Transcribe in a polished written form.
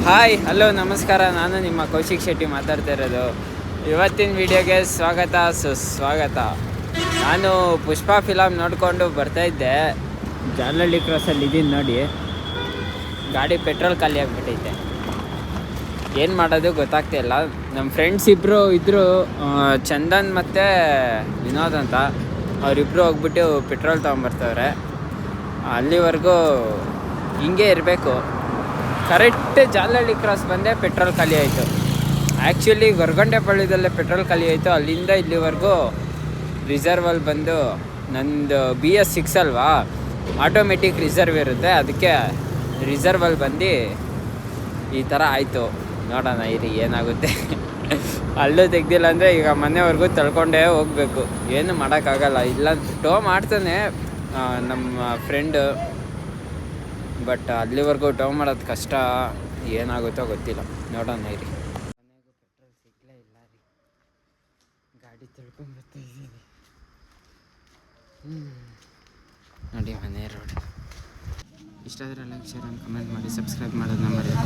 Hi hello ನಮಸ್ಕಾರ. ನಾನು ನಿಮ್ಮ ಕೌಶಿಕ್ ಶೆಟ್ಟಿ ಮಾತಾಡ್ತಾ ಇರೋದು. ಇವತ್ತಿನ ವಿಡಿಯೋಗೆ ಸುಸ್ವಾಗತ. ನಾನು ಪುಷ್ಪ ಫಿಲಮ್ ನೋಡಿಕೊಂಡು ಬರ್ತಾಯಿದ್ದೆ. ಜಾಲಹಳ್ಳಿ ಕ್ರಾಸಲ್ಲಿ ಇದ್ದೀನಿ ನೋಡಿ. ಗಾಡಿ ಪೆಟ್ರೋಲ್ ಖಾಲಿ ಆಗಿಬಿಟ್ಟೈತೆ. ಏನು ಮಾಡೋದು ಗೊತ್ತಾಗ್ತಾಯಿಲ್ಲ. ನಮ್ಮ ಫ್ರೆಂಡ್ಸ್ ಇಬ್ಬರು ಇದ್ದರು, ಚಂದನ್ ಮತ್ತು ವಿನೋದ್ ಅಂತ. ಅವರಿಬ್ಬರು ಹೋಗ್ಬಿಟ್ಟು ಪೆಟ್ರೋಲ್ ತೊಗೊಂಬರ್ತಾವ್ರೆ. ಅಲ್ಲಿವರೆಗೂ ಹಿಂಗೆ ಇರಬೇಕು. ಕರೆಕ್ಟ್ ಜಾಲಹಳ್ಳಿ ಕ್ರಾಸ್ ಬಂದೆ ಪೆಟ್ರೋಲ್ ಖಾಲಿ ಆಯಿತು. ಆ್ಯಕ್ಚುಲಿ ಗೊರಗೊಂಡೆಪಾಳ್ಯದಲ್ಲೇ ಪೆಟ್ರೋಲ್ ಖಾಲಿ ಆಯಿತು. ಅಲ್ಲಿಂದ ಇಲ್ಲಿವರೆಗೂ ರಿಸರ್ವಲ್ಲಿ ಬಂದು, ನಂದು BS6 ಅಲ್ವಾ, ಆಟೋಮೆಟಿಕ್ ರಿಸರ್ವ್ ಇರುತ್ತೆ. ಅದಕ್ಕೆ ರಿಸರ್ವಲ್ಲಿ ಬಂದು ಈ ಥರ ಆಯಿತು. ನೋಡೋಣ ಇರಿ ಏನಾಗುತ್ತೆ. ಅಲ್ಲೂ ತೆಗ್ದಿಲ್ಲ ಅಂದರೆ ಈಗ ಮನೆವರೆಗೂ ತಳ್ಕೊಂಡೇ ಹೋಗಬೇಕು. ಏನು ಮಾಡೋಕ್ಕಾಗಲ್ಲ. ಇಲ್ಲ ಟೋ ಮಾಡ್ತಾನೆ ನಮ್ಮ ಫ್ರೆಂಡು, ಬಟ್ ಅಲ್ಲಿವರೆಗೂ ಟೋ ಮಾಡೋದು ಕಷ್ಟ. ಏನಾಗುತ್ತೋ ಗೊತ್ತಿಲ್ಲ, ನೋಡೋಣ ಇರಿ. ಮನೆಗೂ ಪೆಟ್ರೋಲ್ ಸಿಗಲೇ ಇಲ್ಲ ರೀ. ಗಾಡಿ ತಿಳ್ಕೊಂಡ್ಬರ್ತಾಯಿದ್ದೀನಿ ನೋಡಿ. ಮನೆ ರೋಡ್ ಇಷ್ಟ ಆದರೆ ಲೈಕ್, ಶೇರ್ ಆ್ಯಂಡ್ ಕಮೆಂಟ್ ಮಾಡಿ, ಸಬ್ಸ್ಕ್ರೈಬ್ ಮಾಡೋದನ್ನ ಮರೆಯೋದು